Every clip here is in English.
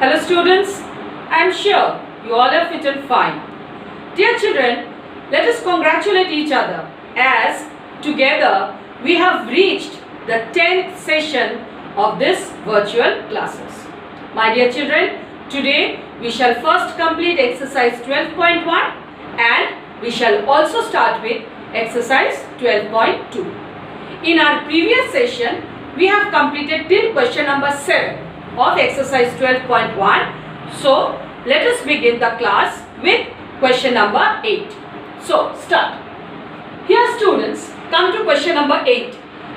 Hello students, I am sure you all are fit and fine. Dear children, let us congratulate each other as together we have reached the 10th session of this virtual classes. My dear children, today we shall first complete exercise 12.1 and we shall also start with exercise 12.2. In our previous session, we have completed till question number 7 of exercise 12.1. So, let us begin the class with question number 8. So, start. Here students, come to question number 8.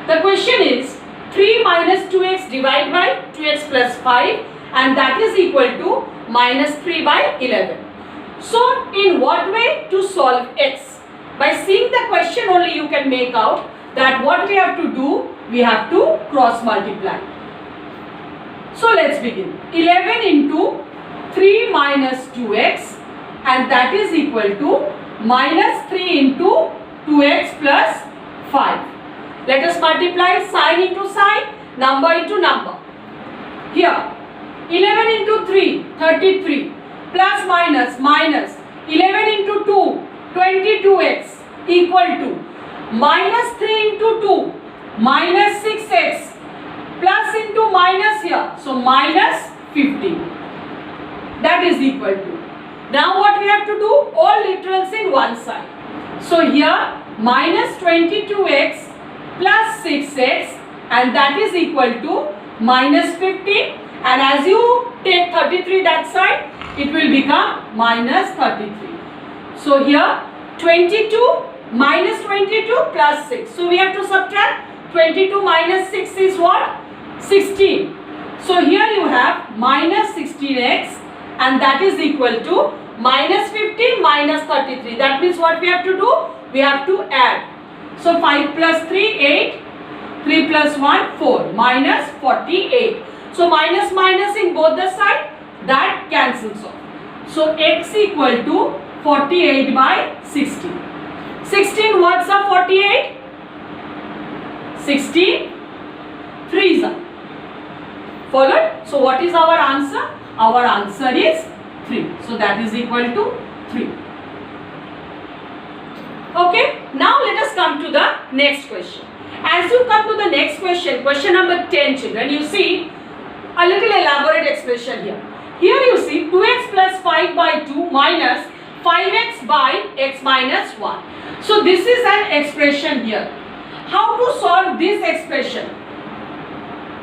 The question is 3 minus 2x divided by 2x plus 5 and that is equal to minus 3 by 11. So, in what way to solve x? By seeing the question only you can make out that what we have to do, we have to cross multiply. So let's begin. 11 into 3 minus 2x and that is equal to minus 3 into 2x plus 5. Let us multiply sign into sign, number into number. Here 11 into 3, 33 plus minus 11 into 2, 22x equal to minus 3 into 2, minus 6x plus into minus here. So minus 50. That is equal to. Now what we have to do? All literals in one side. So here minus 22x plus 6x and that is equal to minus 50. And as you take 33 that side, it will become minus 33. So here 22 minus 22 plus 6. So we have to subtract 22 minus 6 is what? 16. So here you have minus 16x and that is equal to minus 15 minus 33. That means what we have to do? We have to add. So 5 plus 3, 8. 3 plus 1, 4. Minus 48. So minus in both the sides, that cancels off. So x equal to 48 by 16. 16 what's up 48? 16 3's are. Followed? So what is our answer? Our answer is 3. So that is equal to 3. Okay. Now let us come to the next question. As you come to the next question, question number 10 children, you see a little elaborate expression here. Here you see 2x plus 5 by 2 minus 5x by x minus 1. So this is an expression here. How to solve this expression?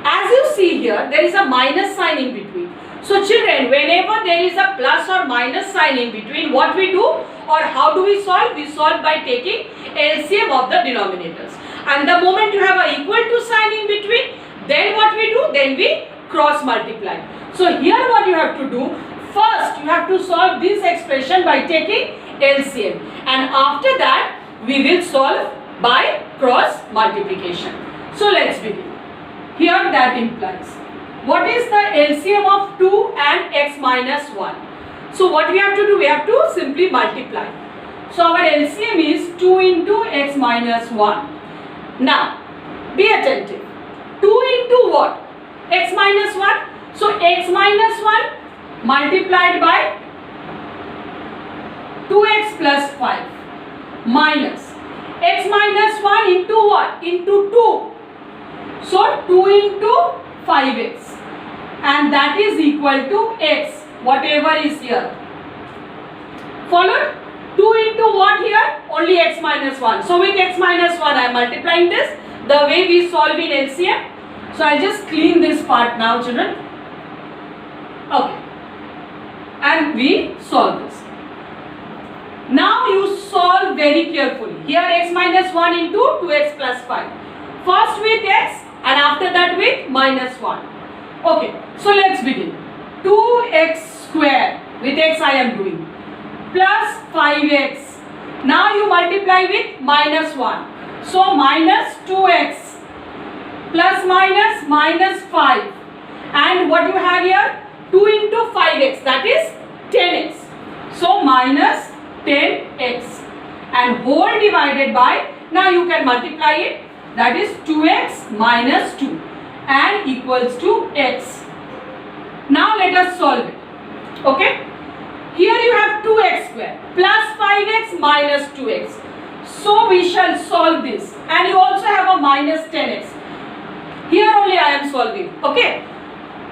As you see here, there is a minus sign in between. So children, whenever there is a plus or minus sign in between, what we do or how do we solve? We solve by taking LCM of the denominators. And the moment you have an equal to sign in between, then what we do? Then we cross multiply. So here what you have to do? First, you have to solve this expression by taking LCM. And after that, we will solve by cross multiplication. So let's begin. Here that implies. What is the LCM of 2 and x minus 1? So what we have to do? We have to simply multiply. So our LCM is 2 into x minus 1. Now, be attentive. 2 into what? X minus 1. So x minus 1 multiplied by 2x plus 5 minus x minus 1 into what? Into 2. So 2 into 5x and that is equal to x, whatever is here. Followed? 2 into what here? Only x minus 1. So with x minus 1 I am multiplying this the way we solve in LCM. So I will just clean this part now children. Okay. And we solve this. Now you solve very carefully. Here x minus 1 into 2x plus 5. First with x and after that with minus 1. Okay, so let's begin. 2x square with x I am doing plus 5x. Now you multiply with minus 1. So minus 2x plus minus 5. And what you have here? 2 into 5x, that is 10x. So minus 10x and whole divided by, now you can multiply it, that is 2x minus 2 and equals to x. Now let us solve it. Okay. Here you have 2x square plus 5x minus 2x. So we shall solve this. And you also have a minus 10x. Here only I am solving. Okay.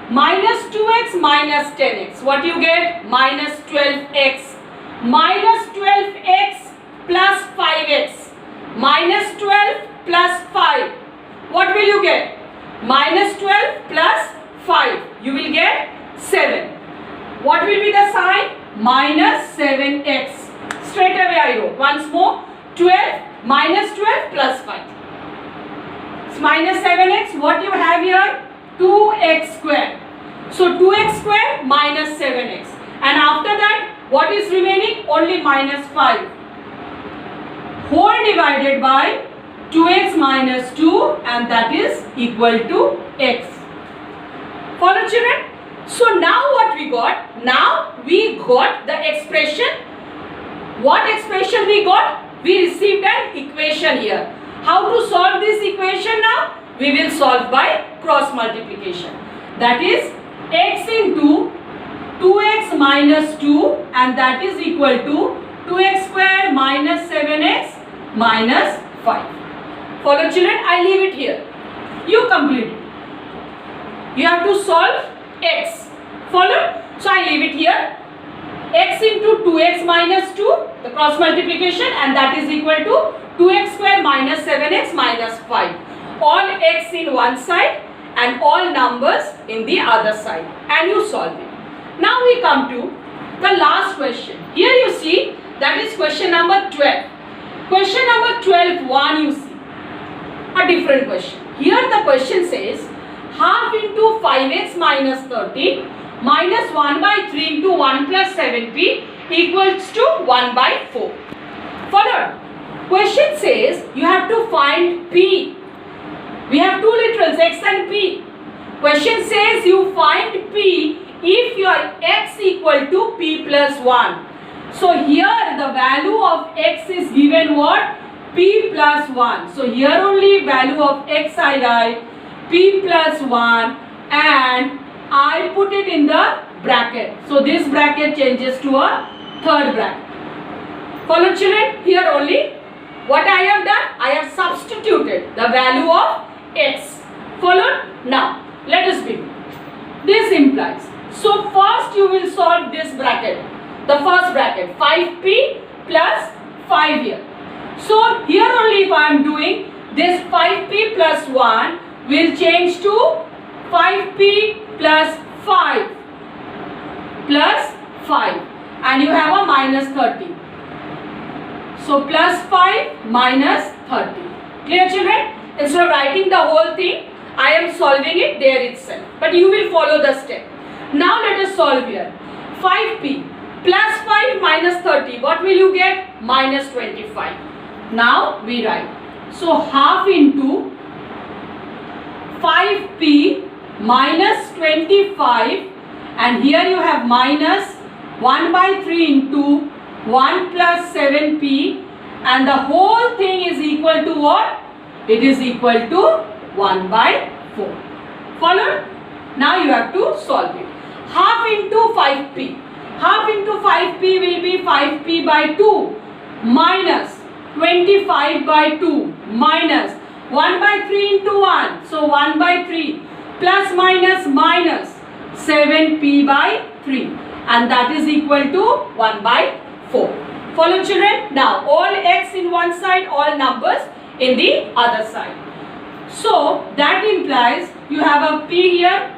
Minus 2x minus 10x. What you get? Minus 12x. Minus 12x plus 5x. Minus 12 plus 5. What will you get? Minus 12 plus 5. You will get 7. What will be the sign? Minus 7x. Straight away I wrote. Once more. 12 minus 12 plus 5. It's minus 7x. What you have here? 2x square. So 2x square minus 7x. And after that, what is remaining? Only minus 5. Whole divided by 2x minus 2, and that is equal to x. Follow, children? So now what we got? Now we got the expression. What expression we got? We received an equation here. How to solve this equation now? We will solve by cross multiplication. That is x into 2x minus 2, and that is equal to 2x square minus 7x minus 5. Follow, children? I leave it here. You complete it. You have to solve x. Follow? So I leave it here. X into 2x minus 2, the cross multiplication, and that is equal to 2x square minus 7x minus 5. All x in one side and all numbers in the other side. And you solve it. Now we come to the last question. Here you see that is question number 12. Question number 12, 1 you see. A different question. Here the question says half into 5x minus 30 minus 1 by 3 into 1 plus 7p equals to 1 by 4. Follow. Question says you have to find p. We have two literals, x and p. Question says you find p if your x equal to p plus 1. So here the value of x is given what? P plus 1. So here only value of x I write p plus 1 and I put it in the bracket. So this bracket changes to a third bracket. Follow, children? Here only what I have done? I have substituted the value of x. Follow? Now let us begin. This implies. So first you will solve this bracket. The first bracket 5p plus 5 here. So here only if I am doing this 5p plus 1 will change to 5p plus 5 plus 5 and you have a minus 30. So plus 5 minus 30. Clear, children? Instead of writing the whole thing, I am solving it there itself. But you will follow the step. Now let us solve here. 5p plus 5 minus 30. What will you get? Minus 25. Now we write. So half into 5p minus 25, and here you have minus 1 by 3 into 1 plus 7p, and the whole thing is equal to what? It is equal to 1 by 4. Follow? Now you have to solve it. Half into 5p. Half into 5p will be 5p by 2 minus 25 by 2 minus 1 by 3 into 1. So 1 by 3 plus minus minus 7p by 3, and that is equal to 1 by 4. Follow, children? Now all x in one side, all numbers in the other side. So that implies you have a p here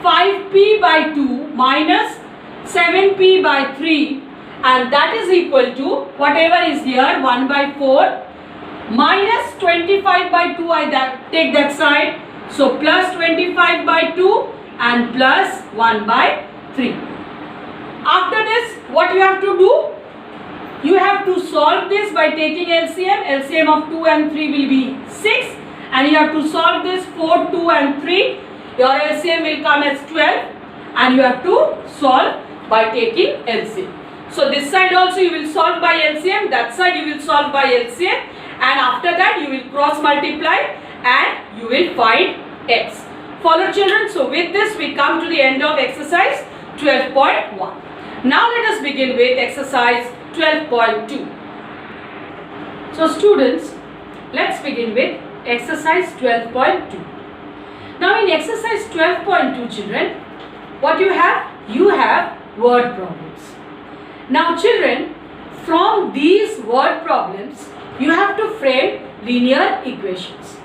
5p by 2 minus 7p by 3, and that is equal to whatever is here 1 by 4 minus 25 by 2. I take that side. So plus 25 by 2 and plus 1 by 3. After this, what you have to do? You have to solve this by taking LCM. LCM of 2 and 3 will be 6. And you have to solve this 4, 2 and 3. Your LCM will come as 12. And you have to solve by taking LCM. So this side also you will solve by LCM. That side you will solve by LCM. And after that you will cross multiply and you will find x. Follow, children? So with this we come to the end of exercise. 12.1. Now let us begin with exercise 12.2. So students, let's begin with exercise 12.2. Now in exercise 12.2 children, what you have? You have word problems. Now children, from these word problems, you have to frame linear equations.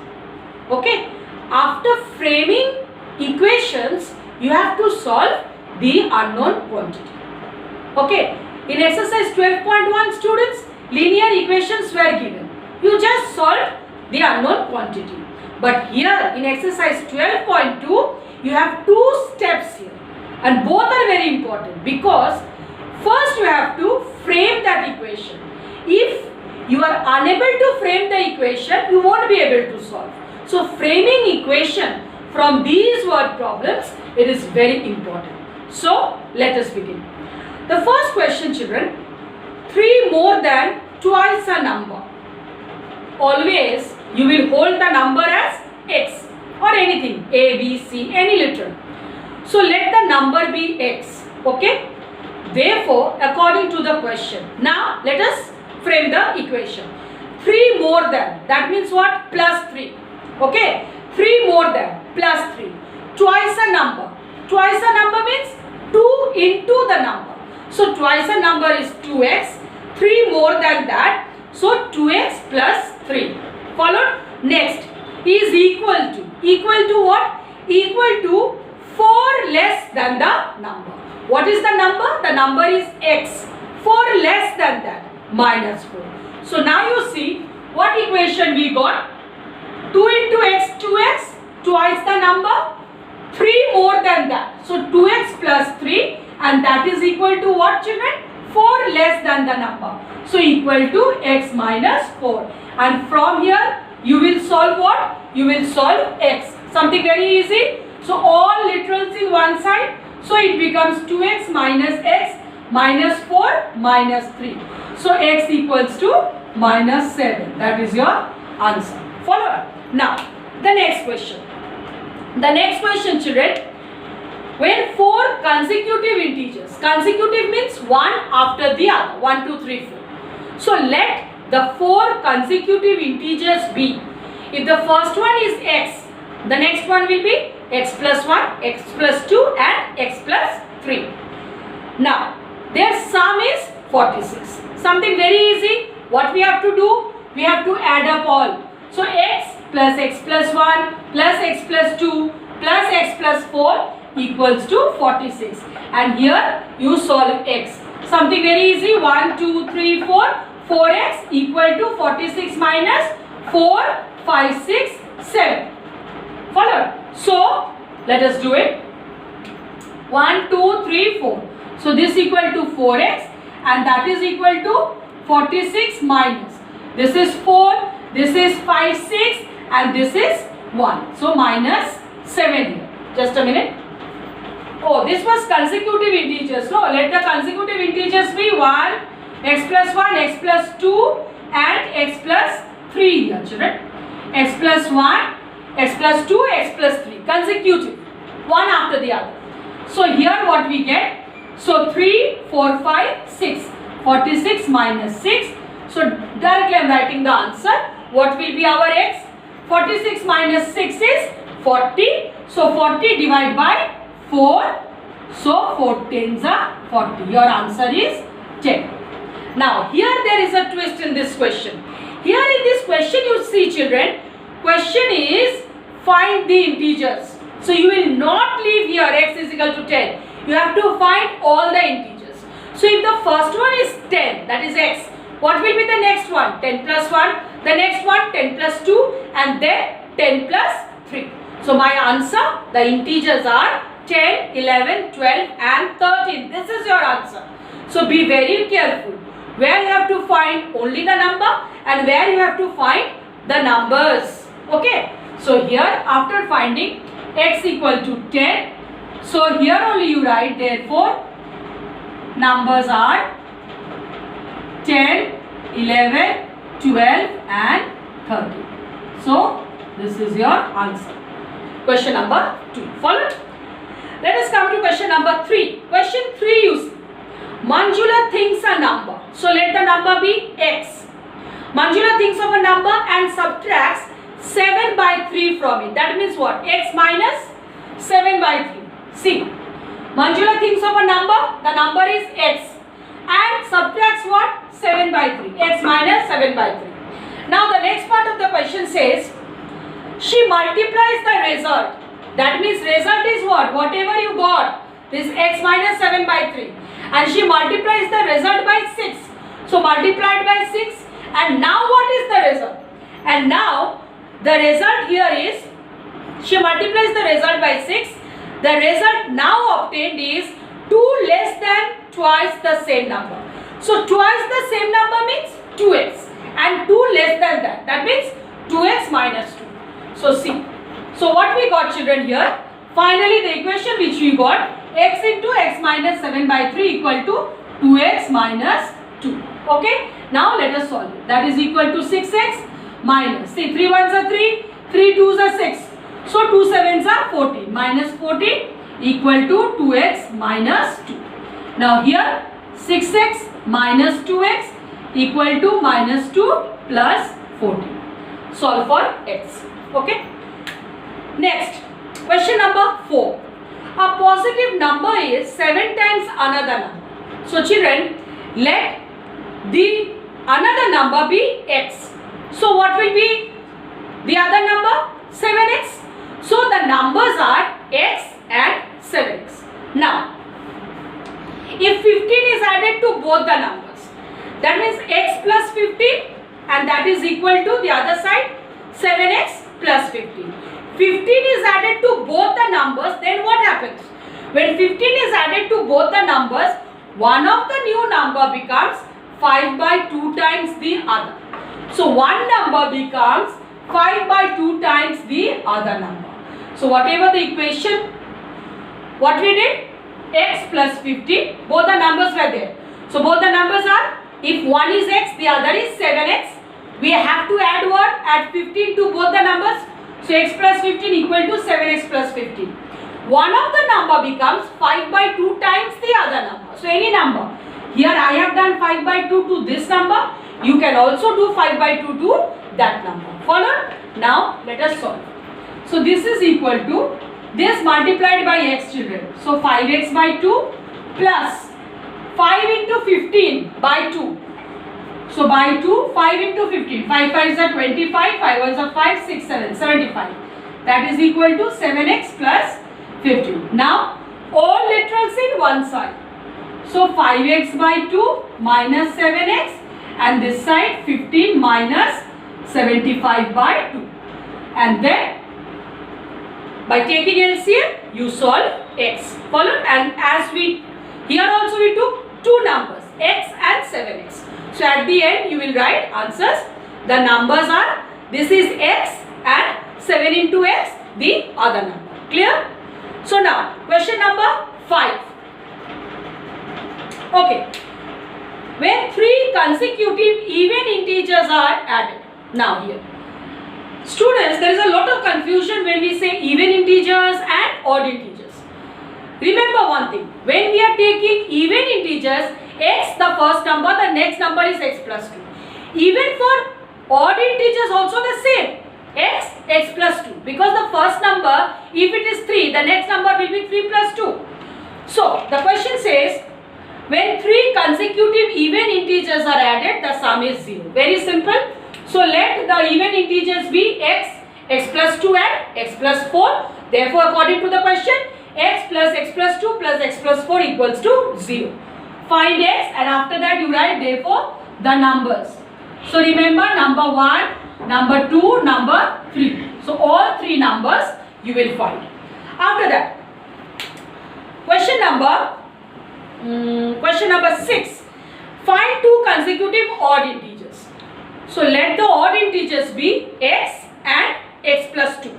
Okay? After framing equations, you have to solve the unknown quantity. Okay? In exercise 12.1 students, linear equations were given. You just solved the unknown quantity. But here in exercise 12.2, you have two steps here. And both are very important because first you have to frame that equation. If you are unable to frame the equation, you won't be able to solve. So framing equation from these word problems, it is very important. So let us begin. The first question children, 3 more than twice a number. Always you will hold the number as x or anything, a, b, c, any letter. So let the number be x. Okay. Therefore, according to the question, now let us frame the equation. 3 more than, that means what? Plus 3. Okay. 3 more than, plus 3. Twice a number. Twice a number means 2 into the number. So twice a number is 2x. 3 more than that. So 2x plus 3. Followed? Next is equal to. Equal to what? Equal to 4 less than the number. What is the number? The number is x. 4 less than that, minus 4. So now you see what equation we got. 2 into x, 2x, twice the number. 3 more than that. So 2x plus 3 and that is equal to what children? 4 less than the number. So equal to x minus 4. And from here you will solve what? You will solve x. Something very easy. So all literals in one side. So it becomes 2x minus x minus 4 minus 3. So x equals to minus 7. That is your answer. Follow? Now the next question. The next question children. When 4 consecutive integers. Consecutive means one after the other. 1, 2, 3, 4. So let the 4 consecutive integers be. If the first one is x, the next one will be x plus 1, x plus 2 and x plus 3. Now, their sum is 46. Something very easy. What we have to do? We have to add up all. So, x plus 1 plus x plus 2 plus x plus 4 equals to 46. And here you solve x. Something very easy. 1, 2, 3, 4. 4x equal to 46 minus 4, 5, 6, 7. Follow? So, let us do it. 1, 2, 3, 4. So, this equal to 4x and that is equal to 46 minus. This is 4, this is 5, 6 and this is 1. So, minus 7 here. Just a minute. Oh, this was consecutive integers. No, let the consecutive integers be 1, x plus 1, x plus 2 and x plus 3 here children. X plus 1, x plus 2, x plus 3. Consecutive. One after the other. So here what we get? So 3, 4, 5, 6. 46 minus 6. So directly I am writing the answer. What will be our x? 46 minus 6 is 40. So 40 divided by 4. So 4 tens are 40. Your answer is 10. Now here there is a twist in this question. Here in this question you see children, question is find the integers. So you will not leave here x is equal to 10. You have to find all the integers. So if the first one is 10, that is x, what will be the next one? 10 plus 1, the next one 10 plus 2 and then 10 plus 3. So my answer, the integers are 10, 11, 12 and 13. This is your answer. So be very careful. Where you have to find only the number and where you have to find the numbers. Okay. So here after finding x equal to 10. So here only you write therefore numbers are 10, 11, 12 and 13. So this is your answer. Question number 2. Follow. Let us come to question number 3. Question 3 you see. Manjula thinks a number. So let the number be x. Manjula thinks of a number and subtracts 7 by 3 from it. That means what? X minus 7 by 3. See, Manjula thinks of a number, the number is x, and subtracts what? 7 by 3. X minus 7 by 3. Now the next part of the question says, she multiplies the result. That means result is what? Whatever you got, this x minus 7 by 3. And she multiplies the result by 6. So multiplied by 6. And now what is the result? And now the result here is, she multiplies the result by 6. The result now obtained is 2 less than twice the same number. So twice the same number means 2x. And 2 less than that. That means 2x minus 2. So see. So what we got, children, here? Finally the equation which we got, x into x minus 7 by 3 equal to 2x minus 2. Okay. Now let us solve it. That is equal to 6x minus. See, 3 ones are 3. 3 twos are 6. So 2 sevens are 14. Minus 14 equal to 2x minus 2. Now here 6x minus 2x equal to minus 2 plus 14. Solve for x. Okay. Next, question number 4. A positive number is 7 times another number. So children, let the another number be x. So what will be the other number? 7x. So the numbers are x and 7x. Now, if 15 is added to both the numbers, that means x plus 15, and that is equal to the other side 7x plus 15. 15 is added to both the numbers, then what happens? When 15 is added to both the numbers, one of the new number becomes 5 by 2 times the other. So one number becomes 5 by 2 times the other number. So whatever the equation, what we did? X plus 15, both the numbers were there. So both the numbers are, if one is x, the other is 7x. We have to add what? Add 15 to both the numbers. So x plus 15 equal to 7x plus 15. One of the number becomes 5 by 2 times the other number. So any number. Here I have done 5 by 2 to this number. You can also do 5 by 2 to that number. Follow? Now let us solve. So this is equal to this multiplied by x, children. So 5x by 2 plus 5 into 15 by 2. So by 2, 5 into 15. 5 5s are 25, 5 1s are 5, 6, 7, 75. That is equal to 7x plus 15. Now all literals in one side. So 5x by 2 minus 7x, and this side 15 minus 75 by 2. And then by taking LCM, you solve x. Follow? And as we, here also we took two numbers, x and 7x. So at the end, you will write answers. The numbers are, this is x and 7 into x, the other number. Clear? So now, question number 5. Okay. When 3 consecutive even integers are added. Now here. Students, there is a lot of confusion when we say even integers and odd integers. Remember one thing, when we are taking even integers, x the first number, the next number is x plus 2. Even for odd integers also the same, x plus 2. Because the first number, if it is 3, the next number will be 3 plus 2. So, the question says, when 3 consecutive even integers are added, the sum is 0. Very simple. So let the even integers be x plus 2 and x plus 4. Therefore, according to the question, x plus 2 plus x plus 4 equals to 0. Find x, and after that you write therefore the numbers. So remember number 1, number 2, number 3. So all 3 numbers you will find. After that, question number 6. Find 2 consecutive odd integers. So let the odd integers be x and x plus 2.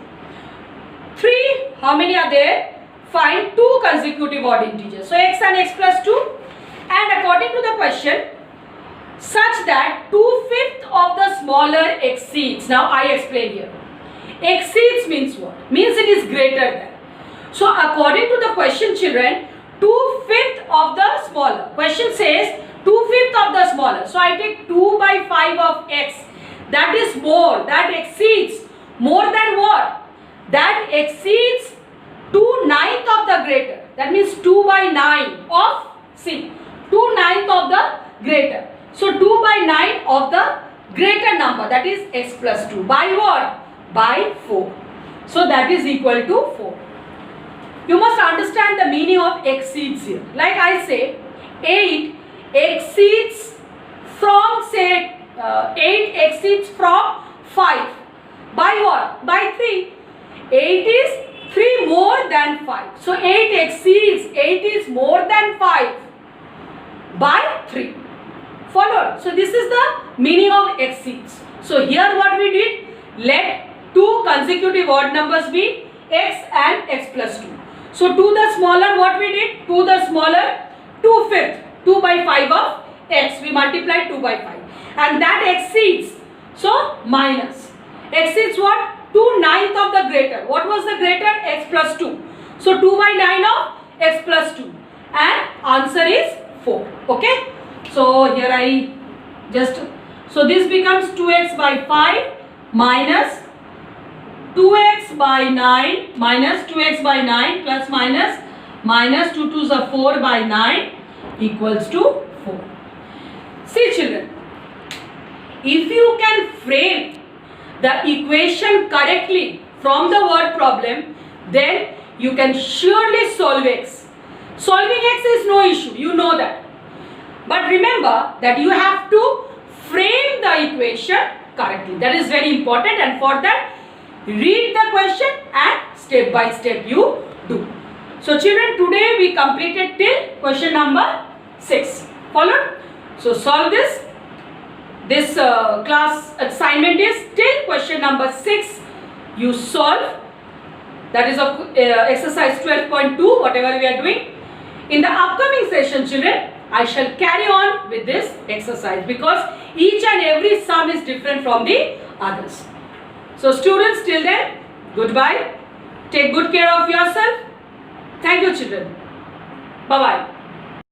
3, how many are there? Find 2 consecutive odd integers. So x and x plus 2. And according to the question, such that 2/5 of the smaller exceeds. Now I explain here. Exceeds means what? Means it is greater than. So according to the question, children, 2/5 of the smaller. Question says 2/5 of the smaller. So I take 2 by 5 of x. That is more. That exceeds. More than what? That exceeds 2/9 of the greater. That means 2 by 9 of C. 2/9 of the greater. So 2 by 9 of the greater number. That is x plus 2. By what? By 4. So that is equal to 4. You must understand the meaning of exceeds here. Like I say, 8 exceeds from, say, 8 exceeds from 5. By what? By 3. 8 is 3 more than 5. So 8 exceeds, 8 is more than 5 by 3. Followed. So this is the meaning of exceeds. So here what we did? Let two consecutive odd numbers be x and x plus 2. So to the smaller what we did? To the smaller 2/5. 2 by 5 of x. We multiplied 2 by 5. And that exceeds. So minus. Exceeds what? 2/9 of the greater. What was the greater? X plus 2. So 2 by 9 of x plus 2. And answer is 4. Okay. So here I just. So this becomes 2x by 5 minus 2x by 9 minus 2x by 9 plus minus 2 2s are 4 by 9 equals to 4. See children, if you can frame the equation correctly from the word problem, then you can surely solve x. Solving x is no issue, you know that. But remember that you have to frame the equation correctly. That is very important, and for that read the question and step by step you do. So children, today we completed till question number 6. Followed? So solve this. This class assignment is till question number 6 you solve. That is of exercise 12.2, whatever we are doing. In the upcoming session, children, I shall carry on with this exercise because each and every sum is different from the others. So students, till then, goodbye. Take good care of yourself. Thank you children. Bye-bye.